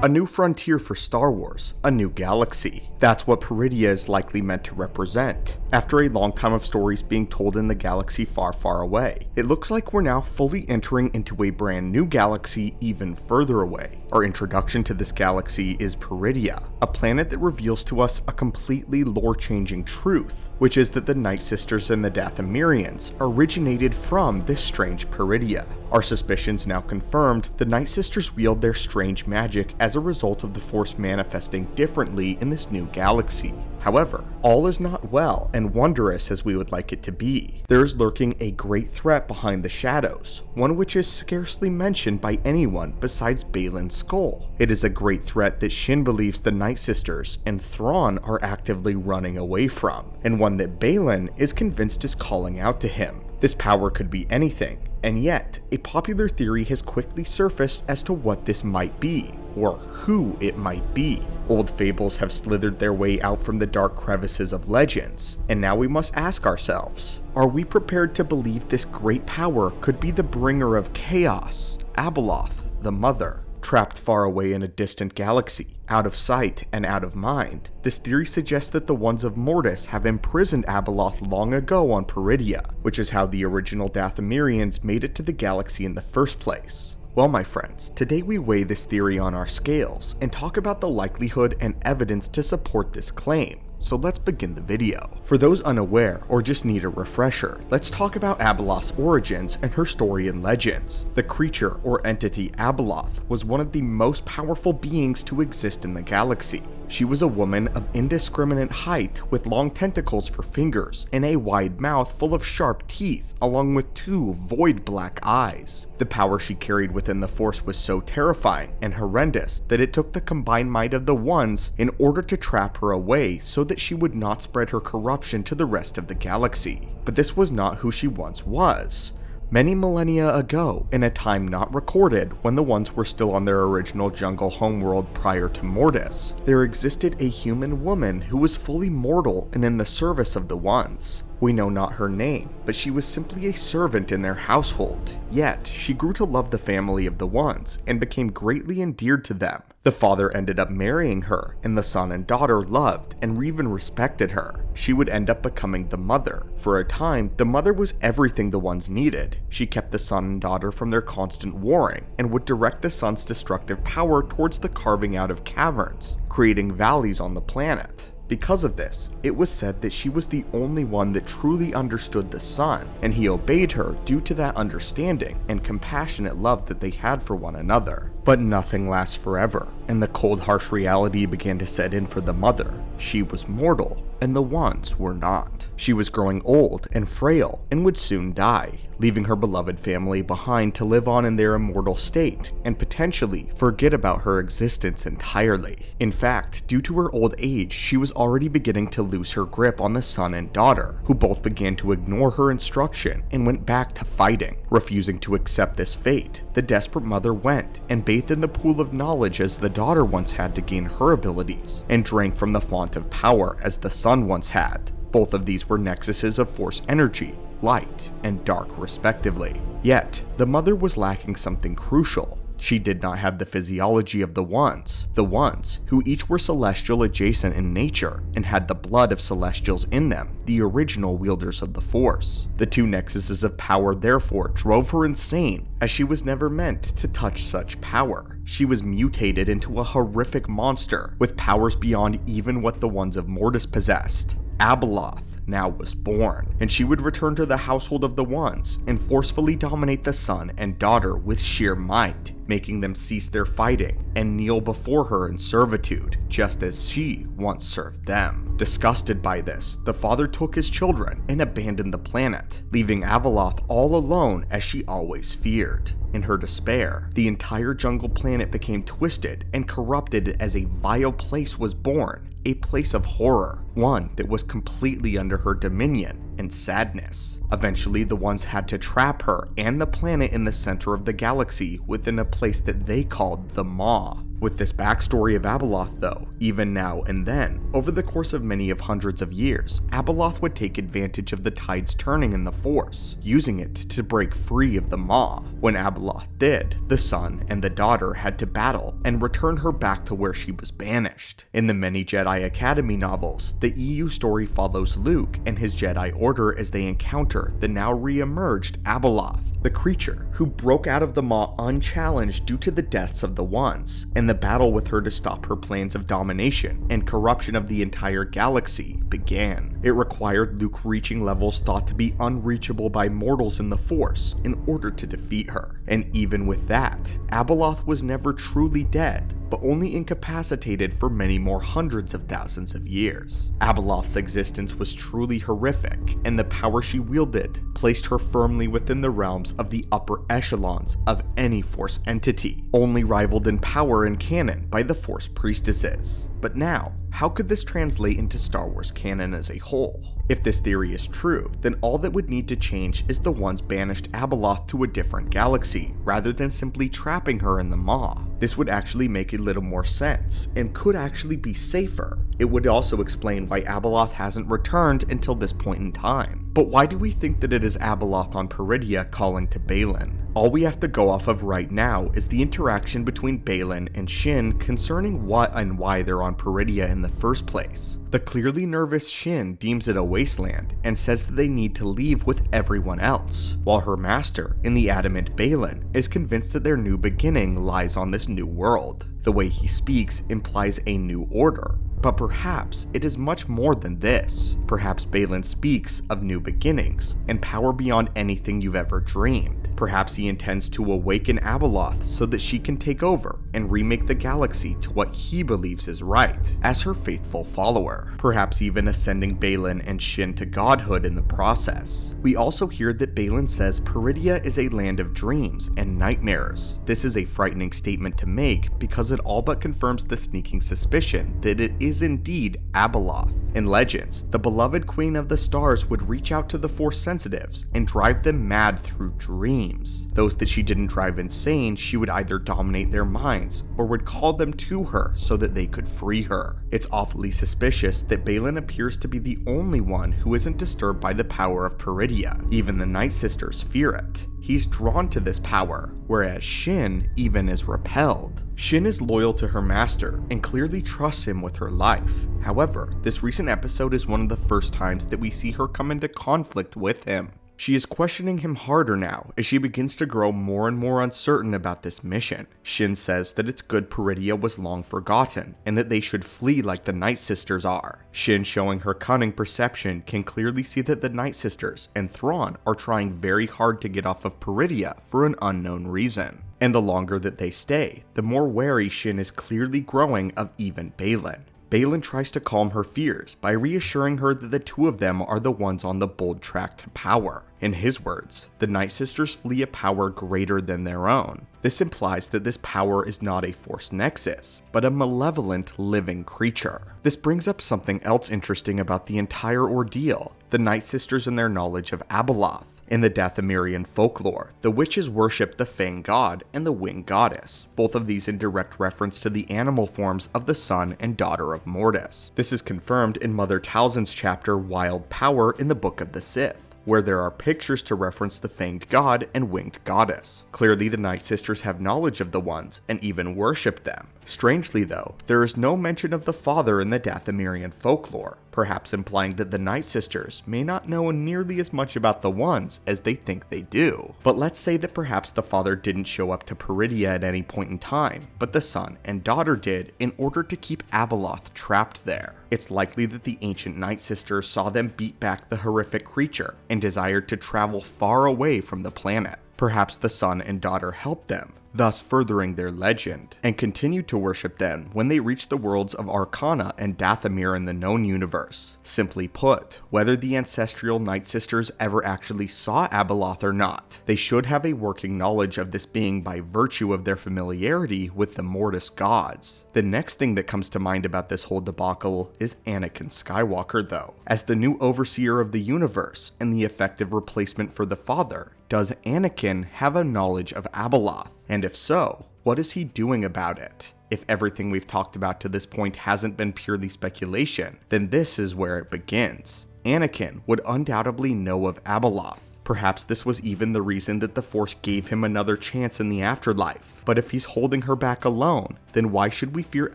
A new frontier for Star Wars, a new galaxy. That's what Peridia is likely meant to represent. After a long time of stories being told in the galaxy far, far away, it looks like we're now fully entering into a brand new galaxy even further away. Our introduction to this galaxy is Peridia, a planet that reveals to us a completely lore-changing truth, which is that the Night Sisters and the Dathomirians originated from this strange Peridia. Our suspicions now confirmed, the Night Sisters wield their strange magic as a result of the Force manifesting differently in this new galaxy. However, all is not well and wondrous as we would like it to be. There is lurking a great threat behind the shadows, one which is scarcely mentioned by anyone besides Baylan's skull. It is a great threat that Shin believes the Night Sisters and Thrawn are actively running away from, and one that Baylan is convinced is calling out to him. This power could be anything, and yet, a popular theory has quickly surfaced as to what this might be, or who it might be. Old fables have slithered their way out from the dark crevices of legends, and now we must ask ourselves, are we prepared to believe this great power could be the bringer of chaos, Abeloth, the Mother? Trapped far away in a distant galaxy, out of sight and out of mind, this theory suggests that the ones of Mortis have imprisoned Abeloth long ago on Peridia, which is how the original Dathomirians made it to the galaxy in the first place. Well, my friends, today we weigh this theory on our scales and talk about the likelihood and evidence to support this claim. So let's begin the video. For those unaware or just need a refresher, let's talk about Abeloth's origins and her story in Legends. The creature or entity Abeloth was one of the most powerful beings to exist in the galaxy. She was a woman of indiscriminate height with long tentacles for fingers and a wide mouth full of sharp teeth, along with two void black eyes. The power she carried within the Force was so terrifying and horrendous that it took the combined might of the Ones in order to trap her away so that she would not spread her corruption to the rest of the galaxy. But this was not who she once was. Many millennia ago, in a time not recorded when the Ones were still on their original jungle homeworld prior to Mortis, there existed a human woman who was fully mortal and in the service of the Ones. We know not her name, but she was simply a servant in their household, yet she grew to love the family of the Ones and became greatly endeared to them. The father ended up marrying her, and the son and daughter loved and even respected her. She would end up becoming the mother. For a time, the mother was everything the Ones needed. She kept the son and daughter from their constant warring, and would direct the son's destructive power towards the carving out of caverns, creating valleys on the planet. Because of this, it was said that she was the only one that truly understood the son, and he obeyed her due to that understanding and compassionate love that they had for one another. But nothing lasts forever, and the cold, harsh reality began to set in for the mother. She was mortal, and the Ones were not. She was growing old and frail and would soon die, leaving her beloved family behind to live on in their immortal state and potentially forget about her existence entirely. In fact, due to her old age, she was already beginning to lose her grip on the son and daughter, who both began to ignore her instruction and went back to fighting. Refusing to accept this fate, the desperate mother went and bathed in the pool of knowledge as the daughter once had to gain her abilities, and drank from the font of power as the son once had. Both of these were nexuses of Force energy, light and dark respectively. Yet, the mother was lacking something crucial. She did not have the physiology of the Ones who each were celestial adjacent in nature and had the blood of celestials in them, the original wielders of the Force. The two nexuses of power therefore drove her insane, as she was never meant to touch such power. She was mutated into a horrific monster with powers beyond even what the Ones of Mortis possessed. Abeloth now was born, and she would return to the household of the Ones and forcefully dominate the son and daughter with sheer might, making them cease their fighting and kneel before her in servitude, just as she once served them. Disgusted by this, the father took his children and abandoned the planet, leaving Abeloth all alone as she always feared. In her despair, the entire jungle planet became twisted and corrupted as a vile place was born, a place of horror, one that was completely under her dominion and sadness. Eventually, the Ones had to trap her and the planet in the center of the galaxy within a place that they called the Maw. With this backstory of Abeloth though, even now and then, over the course of many of hundreds of years, Abeloth would take advantage of the tides turning in the Force, using it to break free of the Maw. When Abeloth did, the son and the daughter had to battle and return her back to where she was banished. In the many Jedi Academy novels, the EU story follows Luke and his Jedi Order as they encounter the now re-emerged Abeloth, the creature who broke out of the Maw unchallenged due to the deaths of the Ones, and the battle with her to stop her plans of domination and corruption of the entire galaxy began. It required Luke reaching levels thought to be unreachable by mortals in the Force in order to defeat her. And even with that, Abeloth was never truly dead, but only incapacitated for many more hundreds of thousands of years. Abeloth's existence was truly horrific, and the power she wielded placed her firmly within the realms of the upper echelons of any Force entity, only rivaled in power and canon by the Force priestesses. But now, how could this translate into Star Wars canon as a whole? If this theory is true, then all that would need to change is the Ones banished Abeloth to a different galaxy, rather than simply trapping her in the Maw. This would actually make a little more sense, and could actually be safer. It would also explain why Abeloth hasn't returned until this point in time. But why do we think that it is Abeloth on Peridea calling to Baylan? All we have to go off of right now is the interaction between Balin and Shin concerning what and why they're on Peridea in the first place. The clearly nervous Shin deems it a wasteland and says that they need to leave with everyone else, while her master, in the adamant Baylan, is convinced that their new beginning lies on this new world. The way he speaks implies a new order, but perhaps it is much more than this. Perhaps Baylan speaks of new beginnings and power beyond anything you've ever dreamed. Perhaps he intends to awaken Abeloth so that she can take over and remake the galaxy to what he believes is right, as her faithful follower. Perhaps even ascending Baylan and Shin to godhood in the process. We also hear that Baylan says Peridea is a land of dreams and nightmares. This is a frightening statement to make because it all but confirms the sneaking suspicion that it is indeed Abeloth. In Legends, the beloved Queen of the Stars would reach out to the Force sensitives and drive them mad through dreams. Those that she didn't drive insane, she would either dominate their minds or would call them to her so that they could free her. It's awfully suspicious that Baylan appears to be the only one who isn't disturbed by the power of Peridea. Even the Night Sisters fear it. He's drawn to this power, whereas Shin even is repelled. Shin is loyal to her master and clearly trusts him with her life. However, this recent episode is one of the first times that we see her come into conflict with him. She is questioning him harder now as she begins to grow more and more uncertain about this mission. Shin says that it's good Peridea was long forgotten and that they should flee like the Night Sisters are. Shin, showing her cunning perception, can clearly see that the Night Sisters and Thrawn are trying very hard to get off of Peridea for an unknown reason. And the longer that they stay, the more wary Shin is clearly growing of even Baylan. Baylan tries to calm her fears by reassuring her that the two of them are the ones on the bold track to power. In his words, the Night Sisters flee a power greater than their own. This implies that this power is not a Force nexus, but a malevolent living creature. This brings up something else interesting about the entire ordeal: the Night Sisters and their knowledge of Abeloth. In the Dathomirian folklore, the witches worship the Fang God and the Wing Goddess, both of these in direct reference to the animal forms of the son and daughter of Mortis. This is confirmed in Mother Talzin's chapter Wild Power in the Book of the Sith, where there are pictures to reference the Fanged God and Winged Goddess. Clearly the Night Sisters have knowledge of the Ones and even worship them. Strangely though, there is no mention of the father in the Dathomirian folklore, perhaps implying that the Night Sisters may not know nearly as much about the Ones as they think they do. But let's say that perhaps the father didn't show up to Peridea at any point in time, but the son and daughter did in order to keep Abeloth trapped there. It's likely that the ancient Night Sisters saw them beat back the horrific creature and desired to travel far away from the planet. Perhaps the son and daughter helped them, thus furthering their legend, and continued to worship them when they reached the worlds of Arcana and Dathomir in the known universe. Simply put, whether the ancestral Night Sisters ever actually saw Abeloth or not, they should have a working knowledge of this being by virtue of their familiarity with the Mortis gods. The next thing that comes to mind about this whole debacle is Anakin Skywalker though. As the new overseer of the universe and the effective replacement for the father, does Anakin have a knowledge of Abeloth? And if so, what is he doing about it? If everything we've talked about to this point hasn't been purely speculation, then this is where it begins. Anakin would undoubtedly know of Abeloth. Perhaps this was even the reason that the Force gave him another chance in the afterlife. But if he's holding her back alone, then why should we fear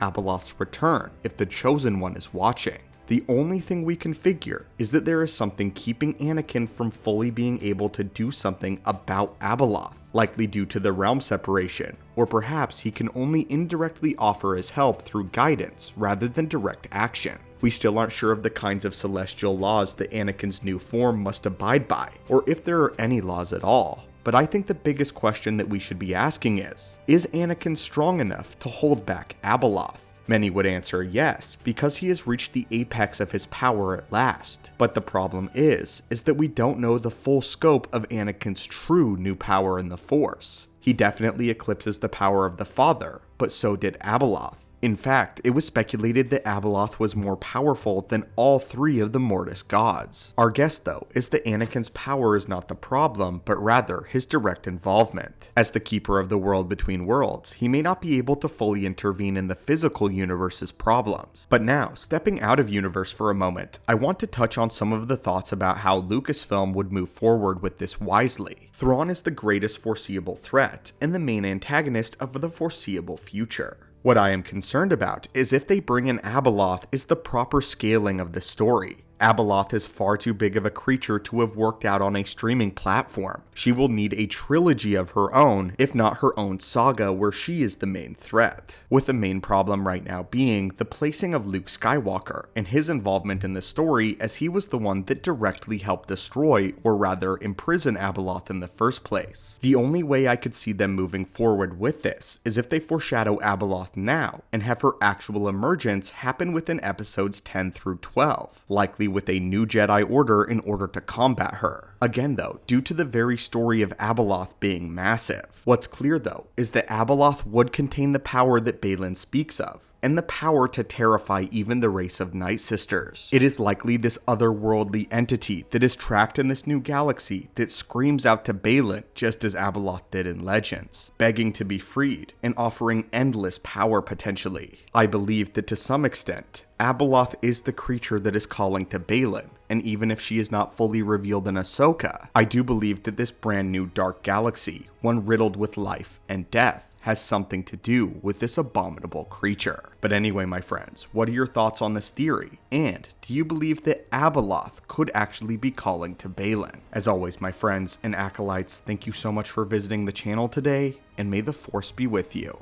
Abeloth's return if the Chosen One is watching? The only thing we can figure is that there is something keeping Anakin from fully being able to do something about Abeloth, likely due to the realm separation, or perhaps he can only indirectly offer his help through guidance rather than direct action. We still aren't sure of the kinds of celestial laws that Anakin's new form must abide by, or if there are any laws at all. But I think the biggest question that we should be asking is Anakin strong enough to hold back Abeloth? Many would answer yes, because he has reached the apex of his power at last. But the problem is that we don't know the full scope of Anakin's true new power in the Force. He definitely eclipses the power of the Father, but so did Abeloth. In fact, it was speculated that Abeloth was more powerful than all three of the Mortis gods. Our guess, though, is that Anakin's power is not the problem, but rather his direct involvement. As the keeper of the world between worlds, he may not be able to fully intervene in the physical universe's problems. But now, stepping out of universe for a moment, I want to touch on some of the thoughts about how Lucasfilm would move forward with this wisely. Thrawn is the greatest foreseeable threat, and the main antagonist of the foreseeable future. What I am concerned about is if they bring in Abeloth is the proper scaling of the story. Abeloth is far too big of a creature to have worked out on a streaming platform. She will need a trilogy of her own, if not her own saga where she is the main threat. With the main problem right now being the placing of Luke Skywalker and his involvement in the story, as he was the one that directly helped destroy, or rather imprison, Abeloth in the first place. The only way I could see them moving forward with this is if they foreshadow Abeloth now and have her actual emergence happen within episodes 10 through 12, likely with a new Jedi Order in order to combat her. Again though, due to the very story of Abeloth being massive. What's clear though is that Abeloth would contain the power that Baylan speaks of, and the power to terrify even the race of Night Sisters. It is likely this otherworldly entity that is trapped in this new galaxy that screams out to Baylan just as Abeloth did in Legends, begging to be freed and offering endless power potentially. I believe that to some extent, Abeloth is the creature that is calling to Baylan, and even if she is not fully revealed in Ahsoka, I do believe that this brand new dark galaxy, one riddled with life and death, has something to do with this abominable creature. But anyway, my friends, what are your thoughts on this theory? And do you believe that Abeloth could actually be calling to Baylan? As always, my friends and acolytes, thank you so much for visiting the channel today, and may the Force be with you.